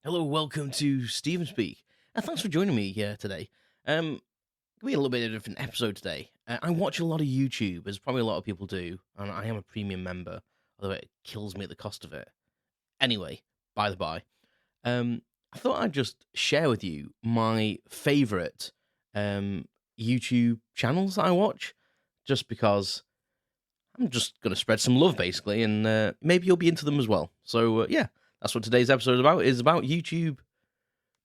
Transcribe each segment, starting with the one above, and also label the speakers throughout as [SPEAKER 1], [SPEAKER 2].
[SPEAKER 1] Hello, welcome to StephenSpeak. Thanks for joining me here today. Gonna be a little bit of a different episode today. I watch a lot of YouTube, as probably a lot of people do, and I am a premium member, although it kills me at the cost of it. Anyway, by the by, I thought I'd just share with you my favourite YouTube channels that I watch, just because I'm just going to spread some love, basically, and maybe you'll be into them as well. So, yeah, that's what today's episode is about. It's about YouTube,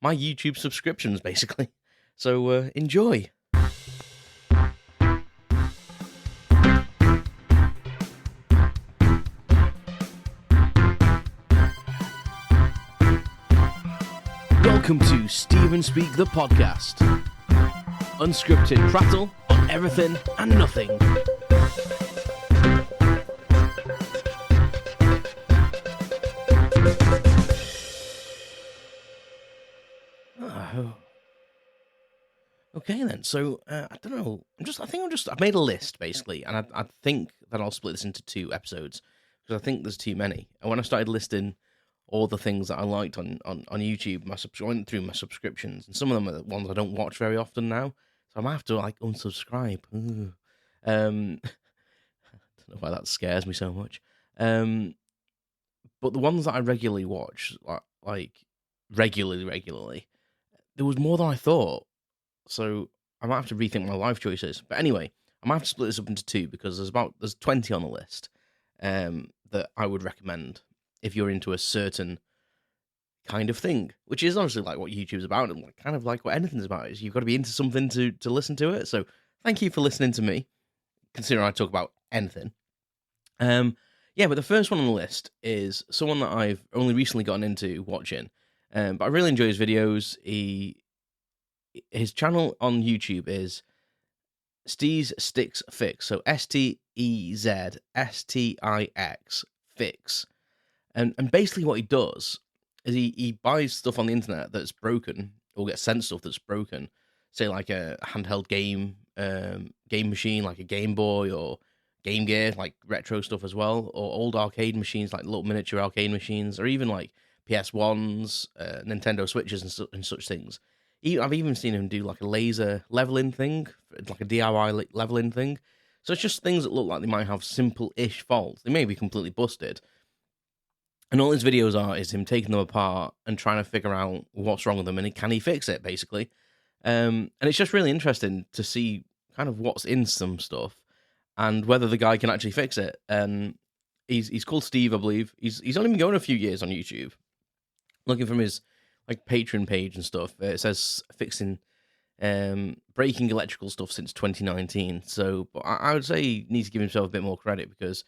[SPEAKER 1] my YouTube subscriptions, basically. So, enjoy. Welcome to StephenSpeak, the podcast. Unscripted prattle on everything and nothing. Oh. Okay then. So I don't know. I've made a list basically, and I think that I'll split this into two episodes because I think there's too many. And when I started listing all the things that I liked on YouTube, I went through my subscriptions, and some of them are the ones I don't watch very often now. So I might have to unsubscribe. I don't know why that scares me so much. But the ones that I regularly watch, regularly, there was more than I thought. So I might have to rethink my life choices. But anyway, I might have to split this up into two because there's 20 on the list that I would recommend if you're into a certain kind of thing, which is honestly like what YouTube's about, and kind of like what anything's about. Is you've got to be into something to listen to it. So thank you for listening to me, considering I talk about anything. Yeah, but the first one on the list is someone that I've only recently gotten into watching, but I really enjoy his videos. His channel on YouTube is Steez Sticks Fix, so STEZSTIX Fix, and basically what he does is he buys stuff on the internet that's broken, or gets sent stuff that's broken, say like a handheld game machine like a Game Boy or Game Gear, like retro stuff as well, or old arcade machines like little miniature arcade machines, or even like PS1s, Nintendo Switches and such things. I've even seen him do like a laser leveling thing, like a DIY leveling thing. So it's just things that look like they might have simple-ish faults. They may be completely busted. And all his videos is him taking them apart and trying to figure out what's wrong with them and can he fix it, basically. And it's just really interesting to see kind of what's in some stuff and whether the guy can actually fix it. And he's called Steve, I believe. He's only been going a few years on YouTube. Looking from his like Patreon page and stuff, it says fixing breaking electrical stuff since 2019. So but I would say he needs to give himself a bit more credit, because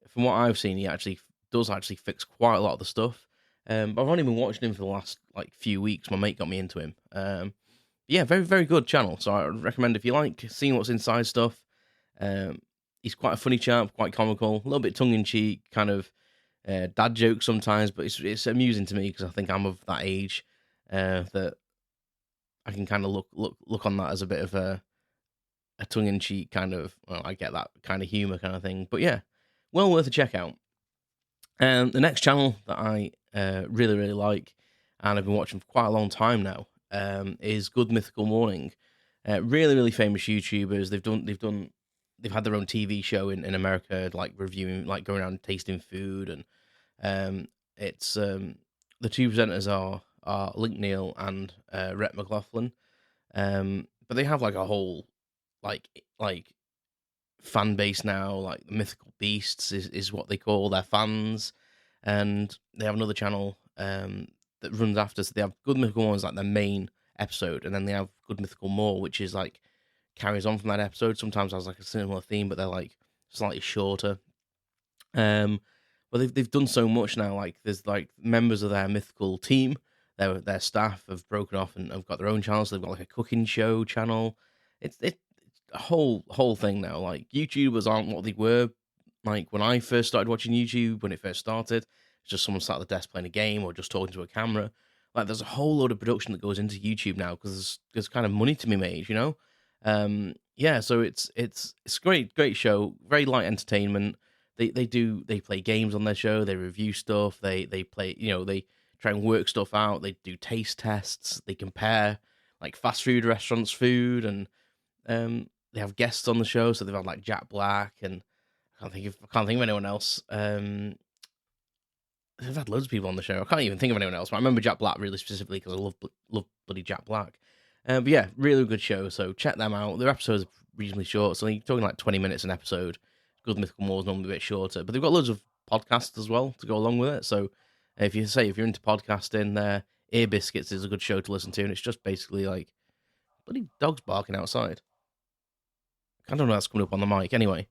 [SPEAKER 1] from what I've seen, he does fix quite a lot of the stuff. But I've only been watching him for the last few weeks. My mate got me into him. Yeah, very, very good channel. So I would recommend, if you like seeing what's inside stuff. He's quite a funny chap, quite comical, a little bit tongue-in-cheek, kind of dad jokes sometimes, but it's amusing to me because I think I'm of that age that I can kind of look on that as a bit of a tongue-in-cheek kind of, well, I get that kind of humor kind of thing. But yeah, well worth a check out. The next channel that I really, really like, and I've been watching for quite a long time now, is Good Mythical Morning. Really, really famous YouTubers. They've had their own TV show in America, like reviewing, like going around tasting food, and it's the two presenters are Link Neal and Rhett McLaughlin. But they have like a whole like fan base now. Like the Mythical Beasts is what they call their fans, and they have another channel that runs after. So they have Good Mythical More as like their main episode, and then they have Good Mythical More, which is like carries on from that episode. Sometimes has like a similar theme, but they're like slightly shorter. But they've done so much now. Like there's like members of their mythical team, their staff have broken off and have got their own channels. So they've got like a cooking show channel. It's a whole thing now. Like YouTubers aren't what they were like when I first started watching YouTube. When it first started, it's just someone sat at the desk playing a game or just talking to a camera. Like there's a whole load of production that goes into YouTube now because there's kind of money to be made, you know. Yeah, so it's great show, very light entertainment. They play games on their show, they review stuff, they play, they try and work stuff out. They do taste tests. They compare like fast food restaurants' food, and they have guests on the show. So they've had like Jack Black, and I can't think of anyone else. They've had loads of people on the show. I can't even think of anyone else, but I remember Jack Black really specifically because I love bloody Jack Black. But yeah, really good show. So check them out. Their episodes are reasonably short, so you're talking like 20 minutes an episode. Good Mythical More is normally a bit shorter, but they've got loads of podcasts as well to go along with it. So if you're into podcasting, Ear Biscuits is a good show to listen to, and it's just basically like bloody dogs barking outside. I don't know that's coming up on the mic. Anyway,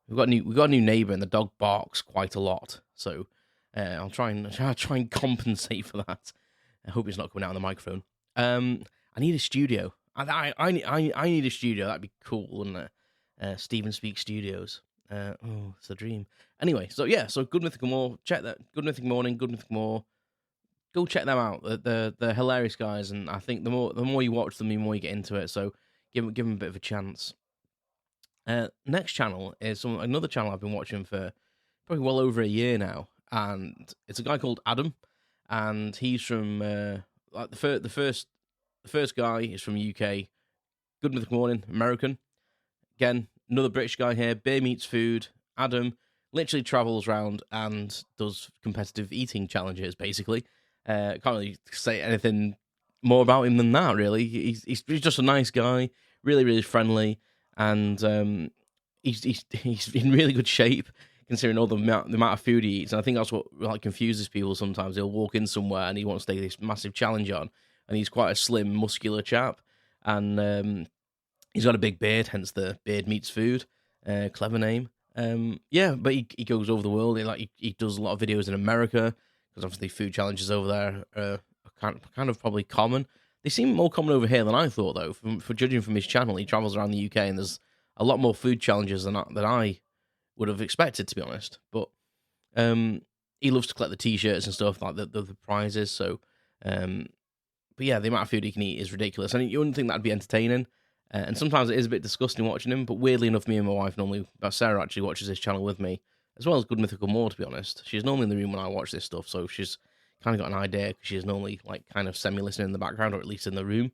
[SPEAKER 1] we've got a new neighbour, and the dog barks quite a lot. So I'll try and compensate for that. I hope it's not coming out on the microphone. I need a studio. I need a studio. That'd be cool, wouldn't it? StephenSpeak Studios. It's a dream. Anyway, so Good Mythical More. Check that. Good Mythical Morning. Good Mythical More. Go check them out. They're hilarious guys, and I think the more you watch them, the more you get into it. So give them a bit of a chance. Next channel is another channel I've been watching for probably well over a year now, and it's a guy called Adam, and he's from like the first guy is from UK. Good Mythical Morning, American. Again, another British guy here. BeardMeatsFood. Adam literally travels around and does competitive eating challenges. Basically, can't really say anything more about him than that. Really, he's just a nice guy, really really friendly. And he's in really good shape considering all the amount of food he eats. And I think that's what like confuses people sometimes. He'll walk in somewhere and he wants to take this massive challenge on, and he's quite a slim, muscular chap, and he's got a big beard, hence the BeardMeatsFood. Clever name. But he goes over the world. He does a lot of videos in America because obviously food challenges over there are kind of probably common. They seem more common over here than I thought, though. For judging from his channel, he travels around the UK, and there's a lot more food challenges than I would have expected, to be honest. But he loves to collect the T-shirts and stuff, like the prizes. So, but yeah, the amount of food he can eat is ridiculous. And you wouldn't think that'd be entertaining. And sometimes it is a bit disgusting watching him. But weirdly enough, me and my wife Sarah actually watches this channel with me, as well as Good Mythical More, to be honest. She's normally in the room when I watch this stuff, so she's kind of got an idea, because she's normally like kind of semi-listening in the background, or at least in the room.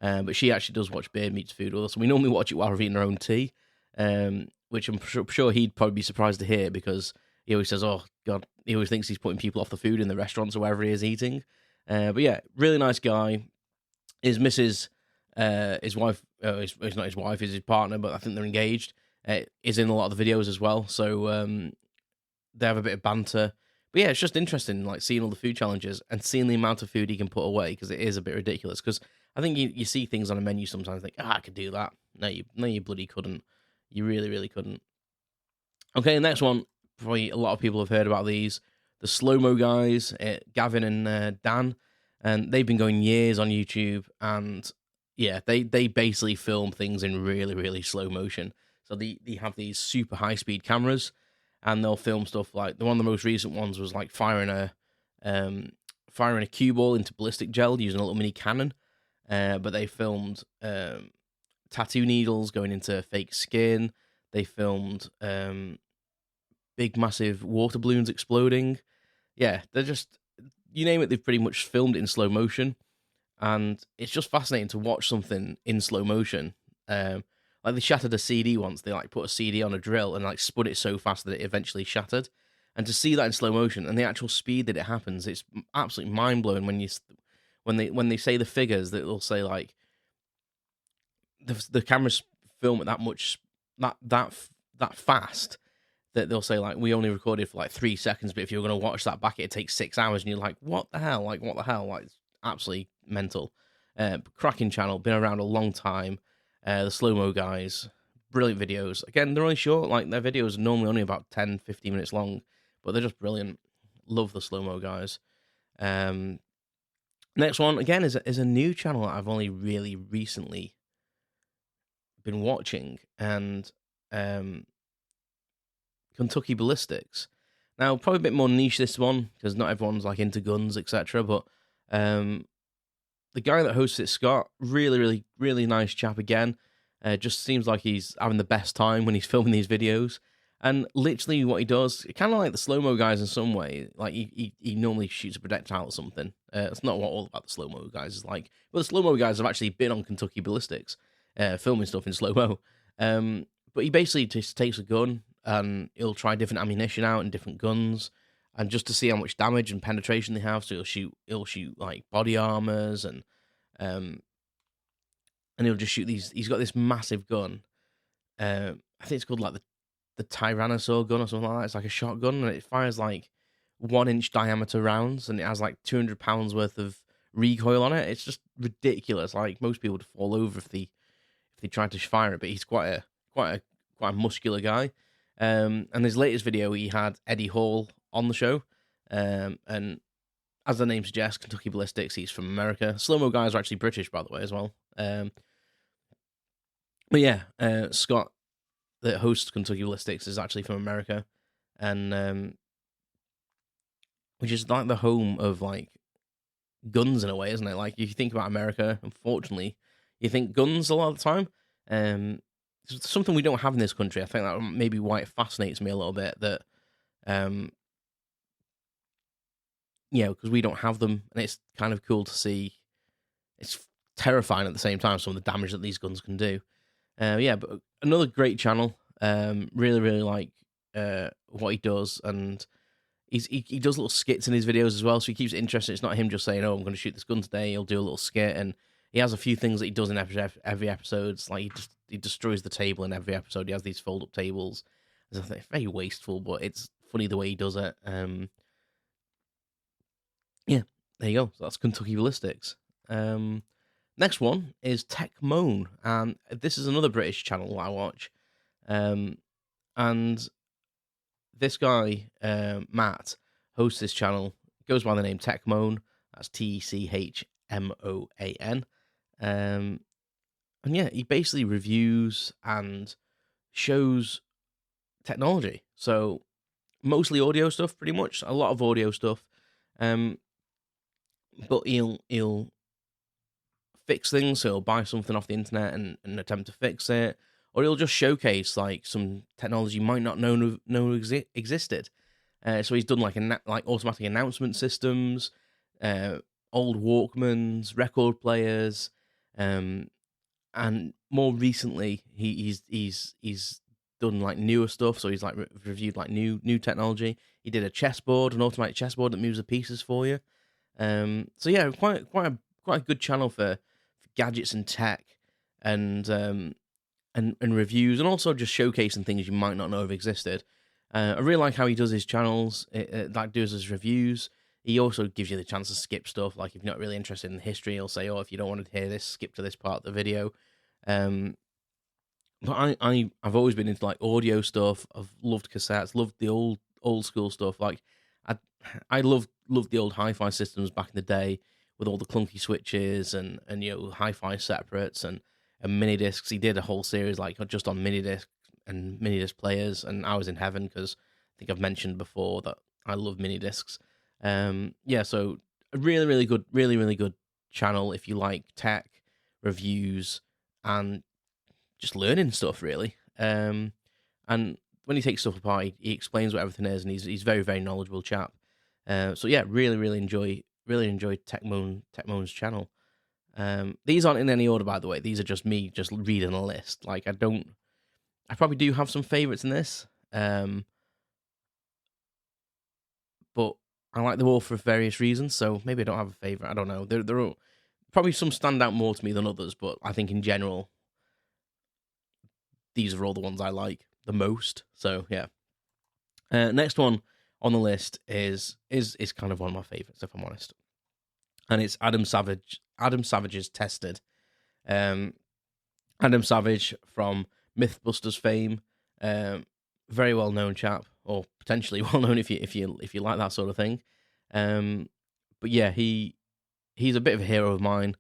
[SPEAKER 1] But she actually does watch BeardMeatsFood with us. We normally watch it while we're eating our own tea, which I'm sure he'd probably be surprised to hear, because he always says, "Oh God," he always thinks he's putting people off the food in the restaurants or wherever he is eating. But yeah, really nice guy. His missus, his wife, it's not his wife, is his partner, but I think they're engaged. Is in a lot of the videos as well, so they have a bit of banter. But yeah, it's just interesting, like seeing all the food challenges and seeing the amount of food he can put away, because it is a bit ridiculous. Because I think you see things on a menu sometimes, think, I could do that. No, you bloody couldn't. You really, really couldn't. Okay, the next one, probably a lot of people have heard about these. The slow-mo guys, Gavin and Dan, and they've been going years on YouTube, and yeah, they basically film things in really, really slow motion. So they have these super high-speed cameras, and they'll film stuff like one of the most recent ones was like firing a cue ball into ballistic gel using a little mini cannon. But they filmed tattoo needles going into fake skin. They filmed big massive water balloons exploding. Yeah, they're just, you name it, they've pretty much filmed it in slow motion, and it's just fascinating to watch something in slow motion. Like they shattered a CD once. They like put a CD on a drill and like spun it so fast that it eventually shattered. And to see that in slow motion and the actual speed that it happens, it's absolutely mind blowing. When they say the figures, that they'll say like the cameras film it that fast, that they'll say like we only recorded for like 3 seconds, but if you're going to watch that back, it takes 6 hours, and you're like, what the hell? Like it's absolutely mental. Cracking channel, been around a long time. The slow-mo guys, brilliant videos. Again, they're only short, like their videos are normally only about 10-15 minutes long, but they're just brilliant. Love the slow-mo guys. Next one, again, is a new channel that I've only really recently been watching, and Kentucky Ballistics. Now, probably a bit more niche, this one, because not everyone's like into guns, etc., but the guy that hosts it, Scott, really, really, really nice chap again. Just seems like he's having the best time when he's filming these videos. And literally what he does, kind of like the slow-mo guys in some way, like he normally shoots a projectile or something. It's not what all about the slow-mo guys is like. Well, the slow-mo guys have actually been on Kentucky Ballistics, filming stuff in slow-mo. But he basically just takes a gun and he'll try different ammunition out and different guns, and just to see how much damage and penetration they have. So he'll shoot like body armors um, and he'll just shoot these. He's got this massive gun. I think it's called like the Tyrannosaur gun or something like that. It's like a shotgun, and it fires like 1 inch diameter rounds, and it has like 200 pounds worth of recoil on it. It's just ridiculous. Like most people would fall over if they tried to fire it, but he's quite a muscular guy. And his latest video, he had Eddie Hall on the show, and as the name suggests, Kentucky Ballistics. He's from America. Slow-mo guys are actually British, by the way, as well. But yeah, Scott, that hosts Kentucky Ballistics, is actually from America, and which is like the home of like guns in a way, isn't it? Like if you think about America, unfortunately, you think guns a lot of the time. It's something we don't have in this country. I think that may be why it fascinates me a little bit that, because we don't have them, and it's kind of cool to see. It's terrifying at the same time, some of the damage that these guns can do. But another great channel. Really, really like what he does, and he does little skits in his videos as well, so he keeps it interesting. It's not him just saying, "Oh, I'm going to shoot this gun today." He'll do a little skit, and he has a few things that he does in every episode. It's like he destroys the table in every episode. He has these fold up tables. It's very wasteful, but it's funny the way he does it. There you go. So that's Kentucky Ballistics. Next one is Tech Moan, and this is another British channel I watch. And this guy, Matt, hosts this channel, goes by the name Tech Moan. That's TechMoan. And yeah, he basically reviews and shows technology. So mostly audio stuff, pretty much. A lot of audio stuff. But he'll fix things. So he'll buy something off the internet and attempt to fix it, or he'll just showcase like some technology you might not know existed. So he's done like automatic announcement systems, old Walkmans, record players, and more recently he's done like newer stuff. So he's like reviewed like new technology. He did a chessboard, an automatic chessboard that moves the pieces for you. So yeah, quite a good channel for gadgets and tech, and reviews, and also just showcasing things you might not know have existed. I really like how he does his channels, does his reviews. He also gives you the chance to skip stuff. Like if you're not really interested in history, he'll say, "Oh, if you don't want to hear this, skip to this part of the video." But I've always been into like audio stuff. I've loved cassettes, loved the old school stuff. Like I loved the old hi-fi systems back in the day with all the clunky switches and hi-fi separates and mini discs. He did a whole series like just on mini disc and mini disc players, and I was in heaven because I think I've mentioned before that I love mini discs. So a really good channel if you like tech reviews and just learning stuff really. And when he takes stuff apart, he explains what everything is, and he's very, very knowledgeable chap. So yeah, really enjoy Tech Moan's channel. These aren't in any order, by the way. These are just me just reading a list. Like I probably do have some favorites in this, but I like them all for various reasons. So maybe I don't have a favorite. I don't know. There are probably some stand out more to me than others, but I think in general, these are all the ones I like the most. So yeah. Next one on the list is kind of one of my favorites, if I'm honest, and it's Adam Savage. Adam Savage's Tested. Adam Savage from Mythbusters fame, very well known chap, or potentially well known if you like that sort of thing. But yeah, he's a bit of a hero of mine.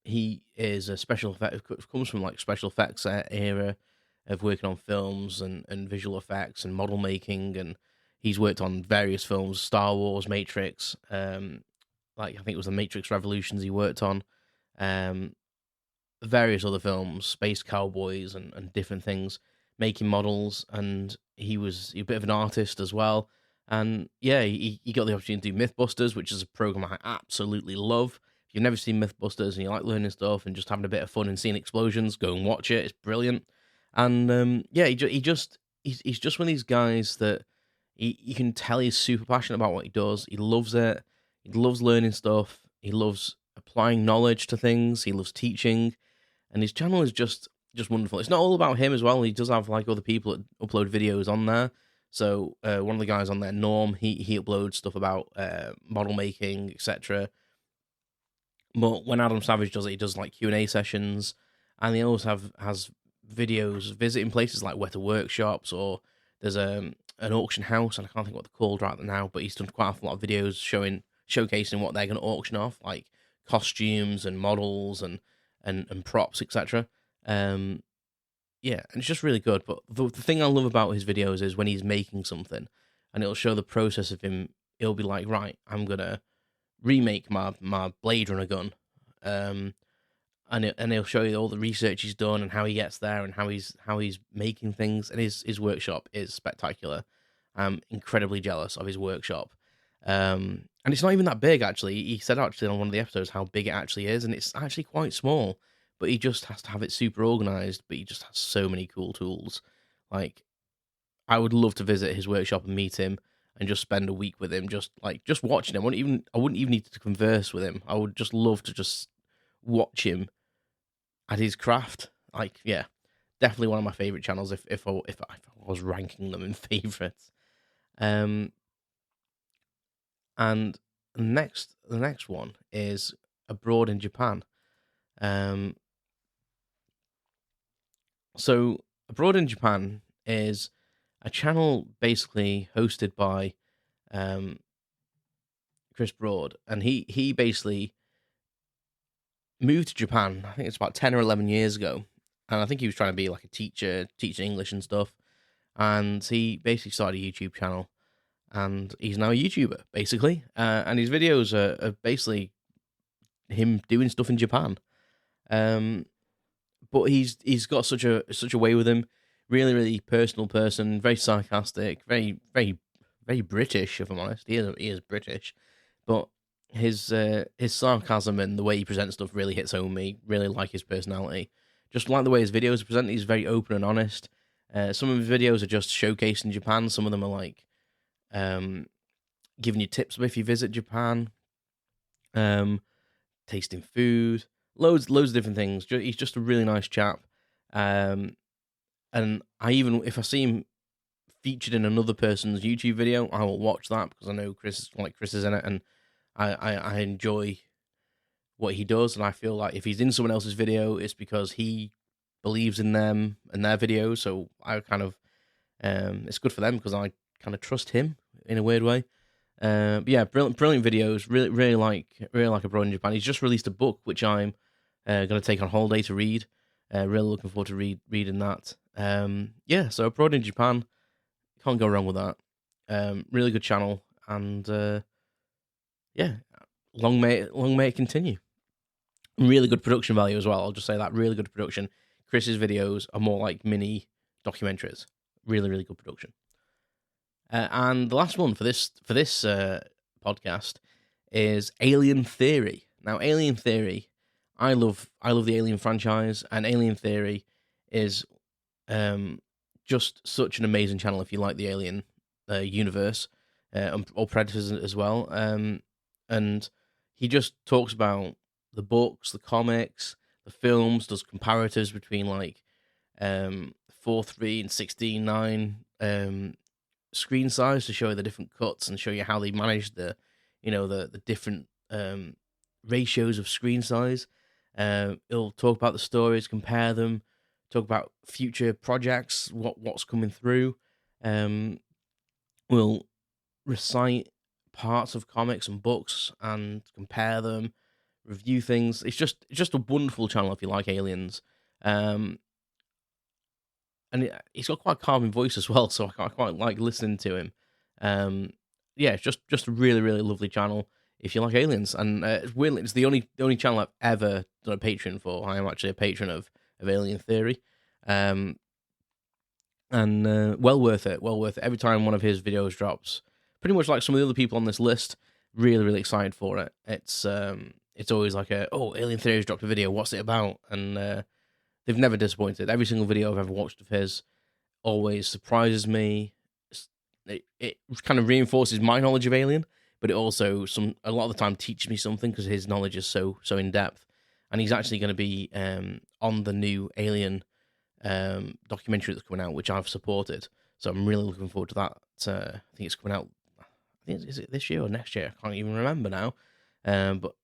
[SPEAKER 1] He is a special effect, comes from like special effects era of working on films and visual effects and model making, and he's worked on various films, Star Wars, Matrix, like I think it was the Matrix Revolutions he worked on, various other films, Space Cowboys and different things. making models, and he was a bit of an artist as well. And yeah, he got the opportunity to do Mythbusters, which is a program I absolutely love. If you've never seen Mythbusters and you like learning stuff and just having a bit of fun and seeing explosions, go and watch it. It's brilliant. And yeah, he's just one of these guys that you can tell he's super passionate about what he does. He loves it. He loves learning stuff. He loves applying knowledge to things. He loves teaching, and his channel is just wonderful. It's not all about him as well. He does have like other people that upload videos on there. So one of the guys on there, Norm, he uploads stuff about model making, etc. But when Adam Savage does it, he does like Q&A sessions, and he also has videos visiting places like Weta Workshops, or there's an auction house, and I can't think what they're called right now, but he's done quite a lot of videos showcasing what they're going to auction off, like costumes and models and props, etc. Yeah, and it's just really good. But the thing I love about his videos is when he's making something, and it'll show the process of him. He'll be like, right, I'm gonna remake my Blade Runner gun, and he'll show you all the research he's done and how he gets there and how he's making things. And his workshop is spectacular. I'm incredibly jealous of his workshop. And it's not even that big, actually. He said actually on one of the episodes how big it actually is, and it's actually quite small. But he just has to have it super organized. But he just has so many cool tools. Like, I would love to visit his workshop and meet him and just spend a week with him, just watching him. I wouldn't even need to converse with him. I would just love to just watch him at his craft. Like, yeah, definitely one of my favorite channels. If I was ranking them in favorites. And the next one is Abroad in Japan. So Abroad in Japan is a channel basically hosted by Chris Broad, and he basically moved to Japan. I think it's about 10 or 11 years ago, and I think he was trying to be like a teacher, teaching English and stuff. And he basically started a YouTube channel, and he's now a YouTuber basically. And his videos are basically him doing stuff in Japan. But he's got such a way with him. Really, really personal person. Very sarcastic. Very, very, very British. If I'm honest, he is British, but his sarcasm and the way he presents stuff really hits home me. Really like his personality. Just like the way his videos are presented. He's very open and honest. Some of his videos are just showcasing Japan. Some of them are like giving you tips if you visit Japan. Tasting food. Loads of different things. He's just a really nice chap. And I even, if I see him featured in another person's YouTube video, I will watch that because I know Chris is in it, and I enjoy what he does, and I feel like if he's in someone else's video, it's because he believes in them and their videos. So I kind of, it's good for them because I kind of trust him in a weird way. But yeah, brilliant videos. Really like Abroad in Japan. He's just released a book which I'm going to take on holiday to read. Really looking forward to reading that. Yeah, so Abroad in Japan, can't go wrong with that. Really good channel, and yeah, long may it continue. Really good production value as well. I'll just say that, really good production. Chris's videos are more like mini documentaries. Really good production. And the last one for this podcast is Alien Theory. Now, Alien Theory, I love the Alien franchise, and Alien Theory is just such an amazing channel if you like the Alien universe, or Predators as well. And he just talks about the books, the comics, the films, does comparatives between like 4:3 and 16:9 screen size to show you the different cuts and show you how they manage the different ratios of screen size. He'll talk about the stories, compare them, talk about future projects, what's coming through. We'll recite parts of comics and books and compare them, review things. It's just a wonderful channel if you like aliens. And he's got quite a calming voice as well, so I quite like listening to him. Yeah, it's just a really lovely channel if you like aliens. And it's the only channel I've ever done a Patreon for. I am actually a patron of Alien Theory. And well worth it. Well worth it. Every time one of his videos drops, pretty much like some of the other people on this list, really, really excited for it. It's always like Alien Theory's dropped a video. What's it about? And they've never disappointed. Every single video I've ever watched of his always surprises me. It kind of reinforces my knowledge of Alien, but it also a lot of the time teaches me something because his knowledge is so in depth. And he's actually going to be on the new Alien documentary that's coming out, which I've supported. So I'm really looking forward to that. I think it's coming out. Is it this year or next year? I can't even remember now. But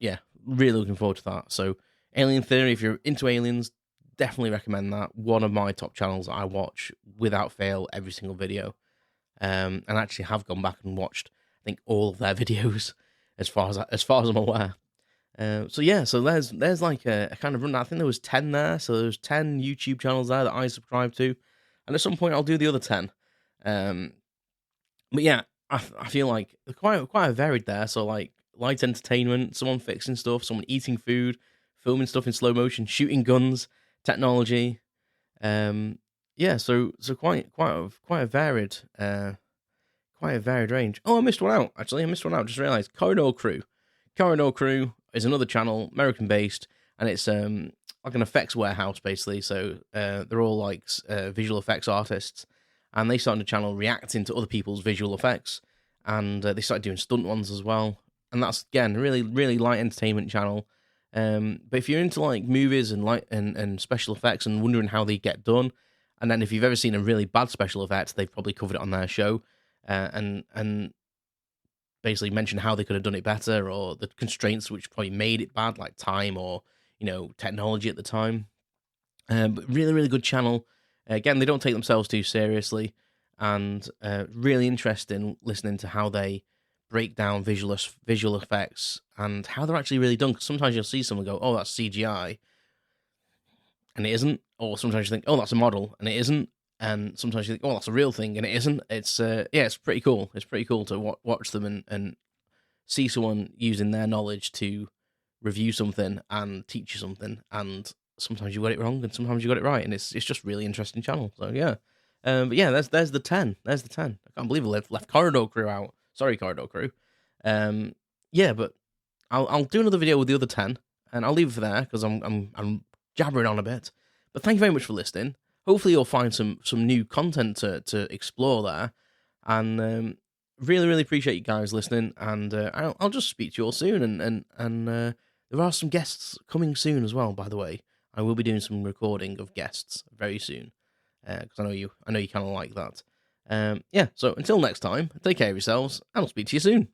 [SPEAKER 1] yeah, really looking forward to that. So Alien Theory, if you're into aliens, definitely recommend that. One of my top channels that I watch without fail every single video. And actually have gone back and watched, I think, all of their videos as far as I'm aware. So there's like a kind of run. I think there was 10 there. So there's 10 YouTube channels there that I subscribe to, and at some point I'll do the other 10. But yeah, I feel like quite varied there. So like light entertainment, someone fixing stuff, someone eating food, filming stuff in slow motion, shooting guns, technology. So quite a varied range. Oh, I missed one out. Actually, Just realised. Corridor Crew is another channel, American based, and it's like an effects warehouse basically. So they're all like visual effects artists, and they started a channel reacting to other people's visual effects, and they started doing stunt ones as well. And that's again really light entertainment channel. But if you're into like movies and light and special effects and wondering how they get done, and then if you've ever seen a really bad special effect, they've probably covered it on their show, and basically mention how they could have done it better, or the constraints which probably made it bad, like time or technology at the time. But really good channel. Again, they don't take themselves too seriously, and really interesting listening to how they break down visual effects and how they're actually really done. Because sometimes you'll see someone go, "Oh, that's CGI," and it isn't. Or sometimes you think, "Oh, that's a model," and it isn't. And sometimes you think, "Oh, that's a real thing," and it isn't. It's it's pretty cool. It's pretty cool to watch them and see someone using their knowledge to review something and teach you something. And sometimes you got it wrong, and sometimes you got it right, and it's just really interesting channel. So yeah, but yeah, there's the 10. There's the 10. I can't believe I left Corridor Crew out. Sorry, Corridor Crew. Yeah, but I'll do another video with the other 10, and I'll leave it for there because I'm jabbering on a bit. But thank you very much for listening. Hopefully you'll find some new content to explore there, and really appreciate you guys listening. And I'll just speak to you all soon. And there are some guests coming soon as well. By the way, I will be doing some recording of guests very soon because I know you kind of like that. Yeah. So until next time, take care of yourselves, and I'll speak to you soon.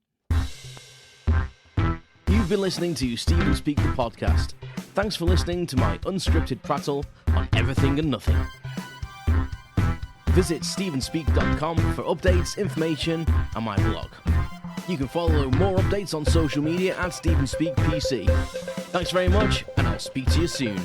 [SPEAKER 1] You've been listening to StephenSpeak the podcast. Thanks for listening to my unscripted prattle on everything and nothing. Visit StephenSpeak.com for updates, information, and my blog. You can follow more updates on social media at StephenSpeakPC. Thanks very much, and I'll speak to you soon.